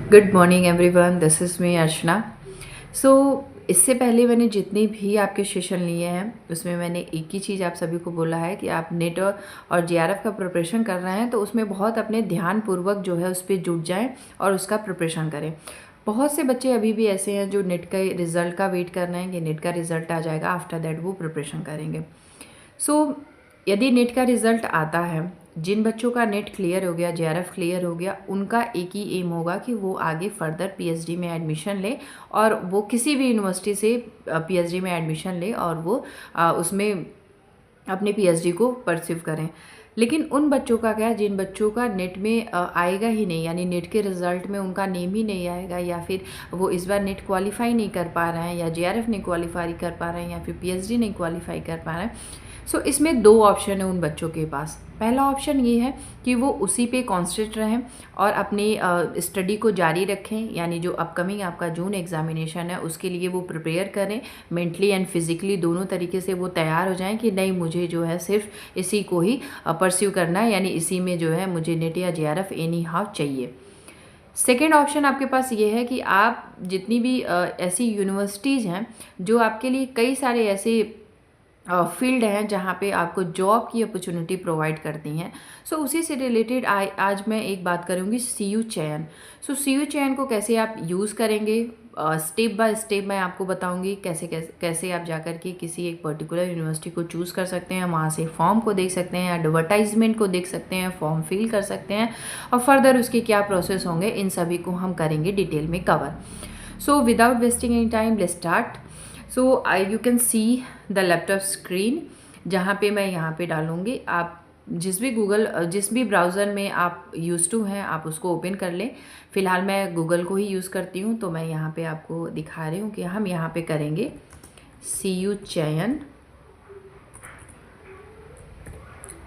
Good morning everyone, this is me Archana. So इससे पहले मैंने जितने भी आपके सेशन लिए हैं उसमें मैंने एक ही चीज़ आप सभी को बोला है कि आप नेट और जेआरएफ का प्रिपरेशन कर रहे हैं तो उसमें बहुत अपने ध्यानपूर्वक जो है उस पर जुट जाएं और उसका प्रिपरेशन करें। बहुत से बच्चे अभी भी ऐसे हैं जो नेट का रिज़ल्ट का वेट कर रहे हैं कि नेट का रिज़ल्ट आ जाएगा, आफ्टर दैट वो प्रिपरेशन करेंगे। सो यदि नेट का रिज़ल्ट आता है, जिन बच्चों का नेट क्लियर हो गया, जेआरएफ क्लियर हो गया, उनका एक ही एम होगा कि वो आगे फर्दर पीएचडी में एडमिशन ले और वो किसी भी यूनिवर्सिटी से पीएचडी में एडमिशन ले और वो उसमें अपने पीएचडी को परस्यू करें। लेकिन उन बच्चों का क्या, जिन बच्चों का नेट में आएगा ही नहीं, यानी नेट के रिज़ल्ट में उनका नेम ही नहीं आएगा, या फिर वो इस बार नेट क्वालिफाई नहीं कर पा रहे हैं, या जेआरएफ नहीं क्वालिफाई कर पा रहे हैं, या फिर पीएचडी नहीं क्वालिफाई कर पा रहे हैं। सो इसमें दो ऑप्शन है उन बच्चों के पास। पहला ऑप्शन ये है कि वो उसी पे कॉन्सेंट्रेट रहें और अपनी स्टडी को जारी रखें, यानी जो अपकमिंग आपका जून एग्जामिनेशन है उसके लिए वो प्रिपेयर करें, मेंटली एंड फिजिकली दोनों तरीके से वो तैयार हो जाएं कि नहीं, मुझे जो है सिर्फ इसी को ही परस्यू करना है, यानी इसी में जो है मुझे नेट या जेआरएफ एनी हाउ चाहिए। सेकेंड ऑप्शन आपके पास ये है कि आप जितनी भी ऐसी यूनिवर्सिटीज़ हैं जो आपके लिए कई सारे ऐसे फील्ड हैं जहाँ पे आपको जॉब की अपॉर्चुनिटी प्रोवाइड करती हैं। सो उसी से रिलेटेड आज मैं एक बात करूँगी, सीयू चयन। सो सीयू चयन को कैसे आप यूज़ करेंगे, स्टेप बाय स्टेप मैं आपको बताऊंगी कैसे कैसे कैसे आप जाकर के किसी एक पर्टिकुलर यूनिवर्सिटी को चूज़ कर सकते हैं, वहाँ से फॉर्म को देख सकते हैं, एडवर्टाइजमेंट को देख सकते हैं, फॉर्म फिल कर सकते हैं और फर्दर उसके क्या प्रोसेस होंगे, इन सभी को हम करेंगे डिटेल में cover. So without wasting any time, let's start. So you can see the laptop screen, जहाँ पे मैं यहाँ पे डालूँगी। आप जिस भी ब्राउज़र में आप यूज़ टू हैं आप उसको ओपन कर लें। फ़िलहाल मैं गूगल को ही यूज़ करती हूँ, तो मैं यहाँ पे आपको दिखा रही हूँ कि हम यहाँ पे करेंगे सीयू चयन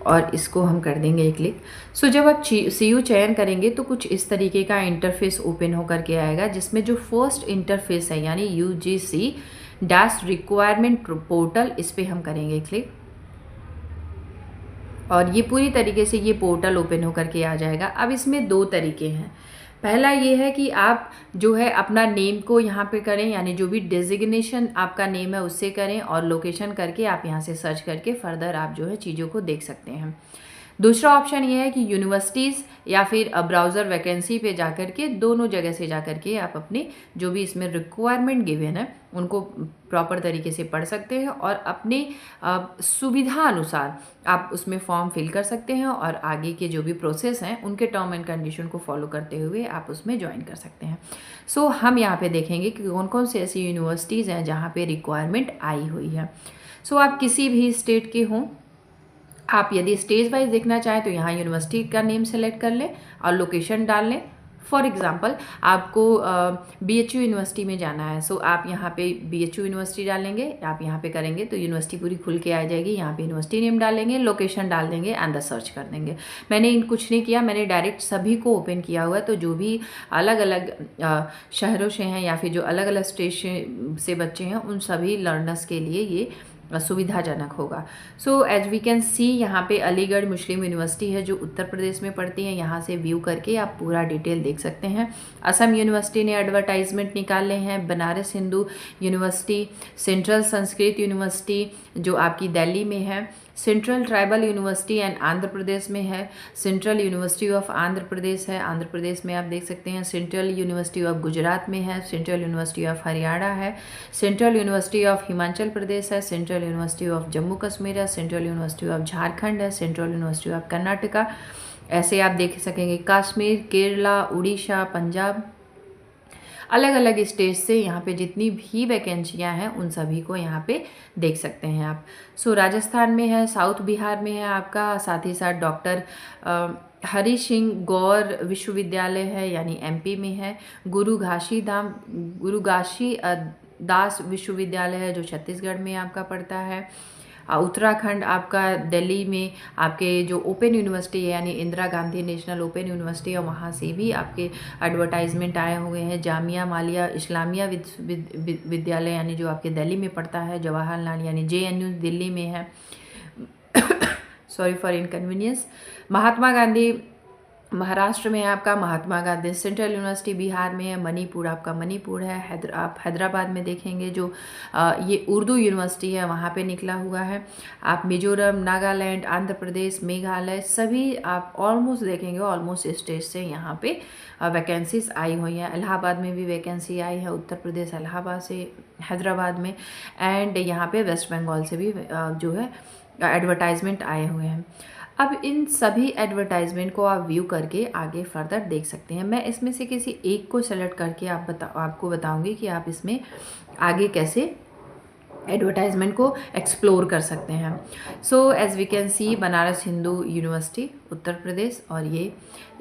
और इसको हम कर देंगे क्लिक। सो जब आप सीयू चयन करेंगे तो कुछ इस तरीके का इंटरफेस ओपन होकर के आएगा, जिसमें जो फर्स्ट इंटरफेस है यानी यूजीसी डैश रिक्वायरमेंट पोर्टल, इस पर हम करेंगे क्लिक और ये पूरी तरीके से ये पोर्टल ओपन होकर के आ जाएगा। अब इसमें दो तरीके हैं। पहला ये है कि आप जो है अपना नेम को यहाँ पे करें, यानी जो भी डेजिग्नेशन आपका नेम है उससे करें और लोकेशन करके आप यहाँ से सर्च करके फर्दर आप जो है चीज़ों को देख सकते हैं। दूसरा ऑप्शन ये है कि यूनिवर्सिटीज़ या फिर ब्राउज़र वैकेंसी पे जाकर के, दोनों जगह से जाकर के आप अपने जो भी इसमें रिक्वायरमेंट गिवन है उनको प्रॉपर तरीके से पढ़ सकते हैं और अपने सुविधा अनुसार आप उसमें फॉर्म फिल कर सकते हैं और आगे के जो भी प्रोसेस हैं उनके टर्म एंड कंडीशन को फॉलो करते हुए आप उसमें ज्वाइन कर सकते हैं। सो हम यहाँ पे देखेंगे कि कौन कौन सी ऐसी यूनिवर्सिटीज़ हैं जहाँ पे रिक्वायरमेंट आई हुई है। सो आप किसी भी स्टेट के हों, आप यदि स्टेज वाइज देखना चाहें तो यहाँ यूनिवर्सिटी का नेम सेलेक्ट कर लें और लोकेशन डाल लें। फॉर एग्जांपल आपको बीएचयू यूनिवर्सिटी में जाना है, सो आप यहाँ पे बीएचयू यूनिवर्सिटी डालेंगे, आप यहाँ पे करेंगे तो यूनिवर्सिटी पूरी खुल के आ जाएगी। यहाँ पे यूनिवर्सिटी नेम डालेंगे, लोकेशन डाल देंगे एंड द सर्च कर देंगे। मैंने कुछ नहीं किया, मैंने डायरेक्ट सभी को ओपन किया हुआ है, तो जो भी अलग अलग शहरों से हैं या फिर जो अलग अलग स्टेट से बच्चे हैं उन सभी लर्नर्स के लिए ये सुविधाजनक होगा। So as we can see यहाँ पे अलीगढ़ मुस्लिम यूनिवर्सिटी है जो उत्तर प्रदेश में पड़ती है, यहाँ से व्यू करके आप पूरा डिटेल देख सकते हैं। असम यूनिवर्सिटी ने एडवर्टाइजमेंट निकाले हैं, Banaras Hindu university, central Sanskrit university जो आपकी दिल्ली में है, central tribal university and Andhra Pradesh में है, central university of Andhra Pradesh है, आंध्र प्रदेश में आप देख सकते हैं, सेंट्रल यूनिवर्सिटी ऑफ गुजरात में है, सेंट्रल यूनिवर्सिटी ऑफ हरियाणा है, central university of Himachal Pradesh है, central university of Jammu Kashmir है, सेंट्रल यूनिवर्सिटी ऑफ झारखंड है, सेंट्रल यूनिवर्सिटी ऑफ कर्नाटका, ऐसे आप देख सकेंगे कश्मीर, केरला, उड़ीसा, पंजाब, अलग अलग स्टेट से यहाँ पे जितनी भी वैकेंसियाँ हैं उन सभी को यहाँ पे देख सकते हैं आप। सो राजस्थान में है, साउथ बिहार में है आपका, साथ ही साथ डॉक्टर हरि सिंह गौर विश्वविद्यालय है यानी एमपी में है, गुरु घासी दास विश्वविद्यालय है जो छत्तीसगढ़ में आपका पड़ता है, उत्तराखंड आपका दिल्ली में आपके जो ओपन यूनिवर्सिटी है यानी Indira Gandhi national open university है, वहाँ से भी आपके एडवर्टाइजमेंट आए हुए हैं। जामिया मालिया इस्लामिया विद्यालय यानी जो आपके दिल्ली में पड़ता है, जवाहरलाल यानी जेएनयू दिल्ली में है, sorry for inconvenience. Mahatma Gandhi Maharashtra में है आपका महात्मा गांधी सेंट्रल यूनिवर्सिटी, बिहार में है मणिपुर आपका मणिपुर है, आप हैदराबाद में देखेंगे जो ये उर्दू यूनिवर्सिटी है वहाँ पे निकला हुआ है। आप मिजोरम, नागालैंड, आंध्र प्रदेश, मेघालय सभी आप ऑलमोस्ट देखेंगे, ऑलमोस्ट स्टेट से यहाँ पे वैकेंसीज आई हुई हैं। इलाहाबाद में भी वैकेंसी आई है, उत्तर प्रदेश इलाहाबाद से, हैदराबाद में, एंड यहाँ पे वेस्ट बंगाल से भी जो है एडवर्टाइजमेंट आए हुए हैं। अब इन सभी एडवर्टाइजमेंट को आप व्यू करके आगे फर्दर देख सकते हैं। मैं इसमें से किसी एक को सेलेक्ट करके आपको बताऊंगी कि आप इसमें आगे कैसे एडवर्टाइजमेंट को एक्सप्लोर कर सकते हैं। So as we can see Banaras Hindu university Uttar Pradesh, और ये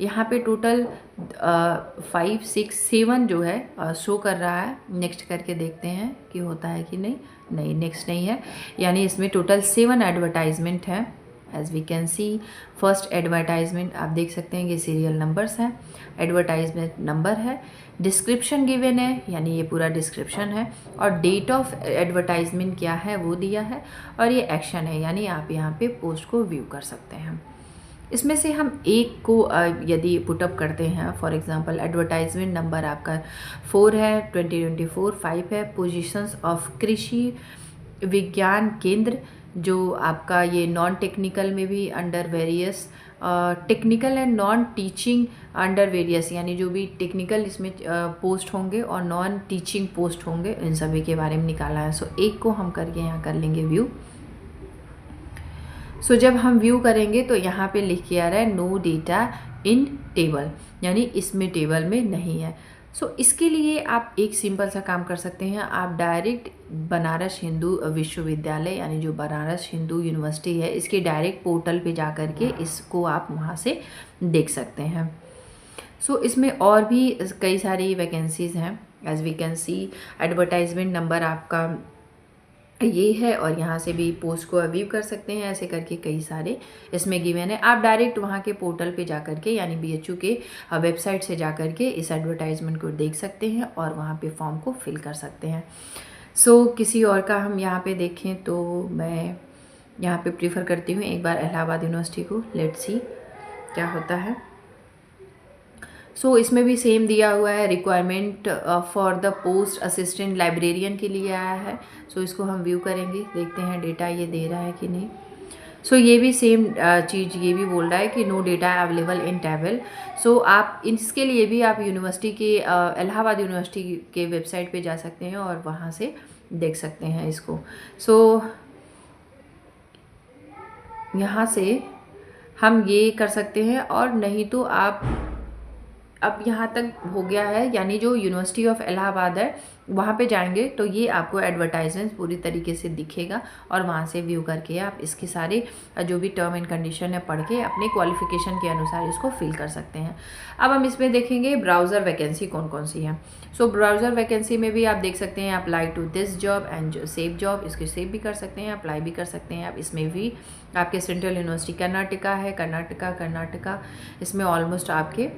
यहाँ पे टोटल 5, 6, 7 जो है शो कर रहा है। नेक्स्ट करके देखते हैं कि होता है कि नहीं नेक्स्ट नहीं है, यानी इसमें टोटल 7 एडवर्टाइजमेंट है। As we can see first advertisement आप देख सकते हैं कि सीरियल नंबर्स हैं, एडवर्टाइजमेंट नंबर है, डिस्क्रिप्शन गिवन है यानी ये पूरा डिस्क्रिप्शन है, और डेट ऑफ एडवर्टाइजमेंट क्या है वो दिया है, और ये एक्शन है यानी आप यहाँ पे पोस्ट को व्यू कर सकते हैं। इसमें से हम एक को यदि पुटअप करते हैं, फॉर एग्जांपल एडवर्टाइजमेंट नंबर आपका 4 है, 2024, 5 है, पोजीशंस ऑफ कृषि विज्ञान केंद्र, जो आपका ये नॉन टेक्निकल में भी under various, technical and non teaching under various, यानी जो भी टेक्निकल इसमें पोस्ट होंगे और नॉन टीचिंग पोस्ट होंगे, इन सभी के बारे में निकाला है। सो एक को हम करके यहाँ कर लेंगे व्यू। सो जब हम व्यू करेंगे तो यहाँ पे लिख के आ रहा है नो डेटा इन टेबल, यानी इसमें टेबल में नहीं है। सो इसके लिए आप एक सिंपल सा काम कर सकते हैं, आप डायरेक्ट बनारस हिंदू विश्वविद्यालय यानी जो बनारस हिंदू यूनिवर्सिटी है इसके डायरेक्ट पोर्टल पे जा कर के इसको आप वहाँ से देख सकते हैं। सो इसमें और भी कई सारी वैकेंसीज़ हैं। As we can see advertisement number आपका ये है, और यहाँ से भी पोस्ट को व्यू कर सकते हैं। ऐसे करके कई सारे इसमें गिवन है। आप डायरेक्ट वहाँ के पोर्टल पे जा कर के यानी BHU के वेबसाइट से जा कर के इस एडवर्टाइजमेंट को देख सकते हैं और वहाँ पे फॉर्म को फिल कर सकते हैं। सो किसी और का हम यहाँ पे देखें तो मैं यहाँ पे प्रीफर करती हूँ एक बार इलाहाबाद यूनिवर्सिटी को, लेट्स सी क्या होता है। सो इसमें भी सेम दिया हुआ है, requirement for the post assistant librarian के लिए आया है। सो इसको हम व्यू करेंगे, देखते हैं डेटा ये दे रहा है कि नहीं। सो ये भी सेम चीज़ ये भी बोल रहा है कि no data available in table. So आप इसके लिए भी आप यूनिवर्सिटी के इलाहाबाद यूनिवर्सिटी के वेबसाइट पे जा सकते हैं और वहाँ से देख सकते हैं इसको। सो यहाँ से हम ये कर सकते हैं, और नहीं तो आप अब यहाँ तक हो गया है, यानी जो यूनिवर्सिटी ऑफ इलाहाबाद है वहाँ पे जाएंगे तो ये आपको एडवर्टाइजमेंट पूरी तरीके से दिखेगा, और वहाँ से व्यू करके आप इसके सारे जो भी टर्म एंड कंडीशन है पढ़ के अपने क्वालिफिकेशन के अनुसार इसको फिल कर सकते हैं। अब हम इसमें देखेंगे ब्राउज़र वैकेंसी कौन कौन सी है। सो ब्राउज़र वैकेंसी में भी आप देख सकते हैं apply to this job and save job, इसको सेव भी कर सकते हैं, अप्लाई भी कर सकते हैं आप। इसमें भी आपके सेंट्रल यूनिवर्सिटी कर्नाटका है, कर्नाटका इसमें ऑलमोस्ट आपके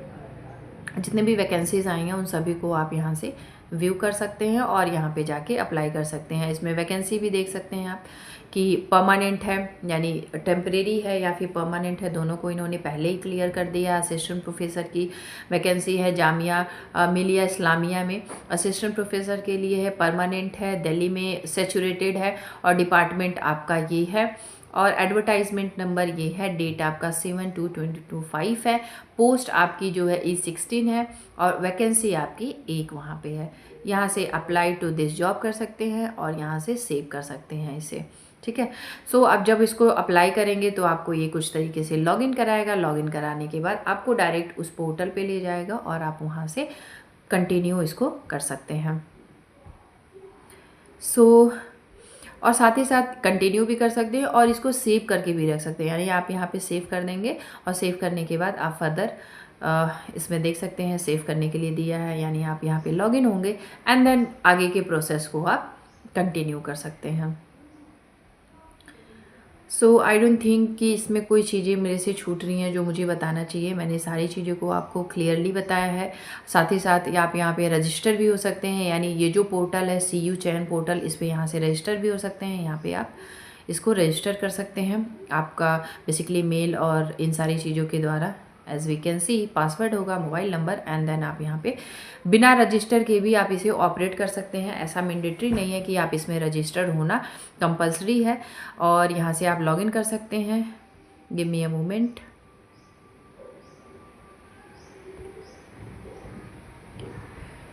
जितने भी वैकेंसीज़ आई हैं उन सभी को आप यहाँ से व्यू कर सकते हैं और यहाँ पे जाके अप्लाई कर सकते हैं। इसमें वैकेंसी भी देख सकते हैं आप कि परमानेंट है यानी टेम्परेरी है या फिर परमानेंट है, दोनों को इन्होंने पहले ही क्लियर कर दिया। असिस्टेंट प्रोफेसर की वैकेंसी है जामिया मिलिया इस्लामिया में, असिस्टेंट प्रोफेसर के लिए है, परमानेंट है, दिल्ली में सैचुरेटेड है और डिपार्टमेंट आपका ये है, और एडवर्टाइजमेंट नंबर ये है, डेट आपका 7/2/2025 है, पोस्ट आपकी जो है E16 है और वैकेंसी आपकी एक वहाँ पे है। यहाँ से अप्लाई टू दिस जॉब कर सकते हैं और यहाँ से सेव कर सकते हैं इसे, ठीक है। सो अब जब इसको अप्लाई करेंगे तो आपको ये कुछ तरीके से लॉगिन कराएगा। लॉगिन कराने के बाद आपको डायरेक्ट उस पोर्टल पे ले जाएगा और आप वहाँ से कंटिन्यू इसको कर सकते हैं। सो और साथ ही साथ कंटिन्यू भी कर सकते हैं और इसको सेव करके भी रख सकते हैं, यानी आप यहाँ पे सेव कर देंगे और सेव करने के बाद आप फर्दर इसमें देख सकते हैं सेव करने के लिए दिया है, यानी आप यहाँ पे लॉगिन होंगे एंड देन आगे के प्रोसेस को आप कंटिन्यू कर सकते हैं। सो आई डोंट थिंक कि इसमें कोई चीज़ें मेरे से छूट रही हैं जो मुझे बताना चाहिए। मैंने सारी चीज़ों को आपको क्लियरली बताया है। साथ ही साथ आप यहाँ पे रजिस्टर भी हो सकते हैं, यानी ये जो पोर्टल है CU चयन पोर्टल, इस पर यहाँ से रजिस्टर भी हो सकते हैं। यहाँ पे आप इसको रजिस्टर कर सकते हैं आपका बेसिकली मेल और इन सारी चीज़ों के द्वारा as we can see password होगा, मोबाइल नंबर, एंड देन आप यहाँ पे बिना रजिस्टर के भी आप इसे ऑपरेट कर सकते हैं। ऐसा मैंडेटरी नहीं है कि आप इसमें रजिस्टर्ड होना कंपलसरी है। और यहाँ से आप लॉगिन कर सकते हैं। Give me a moment.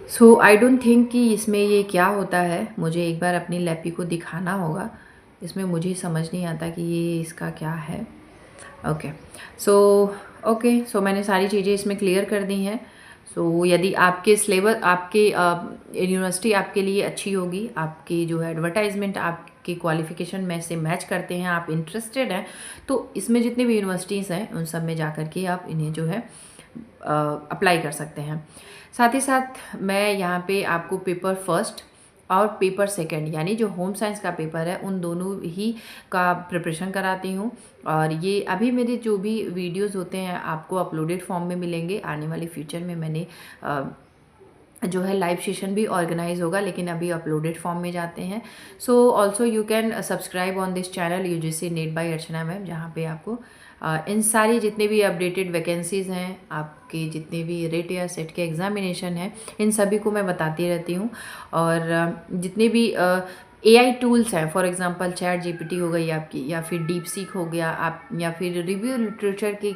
So I don't think कि इसमें ये क्या होता है, मुझे एक बार अपनी लैपी को दिखाना होगा। इसमें मुझे समझ नहीं आता कि ये इसका क्या है। ओके सो मैंने सारी चीज़ें इसमें क्लियर कर दी हैं। सो यदि आपके सिलेबस, आपके यूनिवर्सिटी आपके लिए अच्छी होगी, आपकी जो है एडवर्टाइजमेंट आपकी क्वालिफ़िकेशन में से मैच करते हैं, आप इंटरेस्टेड हैं, तो इसमें जितने भी यूनिवर्सिटीज़ हैं उन सब में जा कर के आप इन्हें जो है अप्लाई कर सकते हैं। साथ ही साथ मैं यहाँ पे आपको पेपर फर्स्ट और पेपर सेकंड यानी जो होम साइंस का पेपर है उन दोनों ही का प्रिपरेशन कराती हूँ। और ये अभी मेरे जो भी वीडियोस होते हैं आपको अपलोडेड फॉर्म में मिलेंगे। आने वाले फ्यूचर में मैंने जो है लाइव सेशन भी ऑर्गेनाइज होगा, लेकिन अभी अपलोडेड फॉर्म में जाते हैं। So also you can subscribe on this channel UGC net by Archana ma'am, जहाँ पे आपको इन सारी जितने भी अपडेटेड वैकेंसीज़ हैं, आपके जितने भी रेट या सेट के एग्जामिनेशन हैं, इन सभी को मैं बताती रहती हूँ। और जितने भी AI टूल्स हैं, फॉर एग्जांपल चैट GPT हो गई आपकी, या फिर डीप सीक हो गया आप, या फिर रिव्यू लिटरेचर के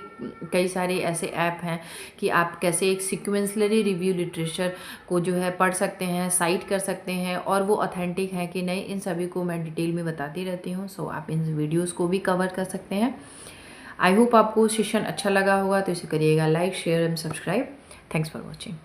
कई सारे ऐसे ऐप हैं कि आप कैसे एक सिक्वेंसलरी रिव्यू लिटरेचर को जो है पढ़ सकते हैं, साइट कर सकते हैं, और वो ऑथेंटिक है कि नहीं, इन सभी को मैं डिटेल में बताती रहती हूँ। सो आप इन वीडियोज़ को भी कवर कर सकते हैं। आई होप आपको सेशन अच्छा लगा होगा, तो इसे करिएगा like, share and subscribe. Thanks for watching.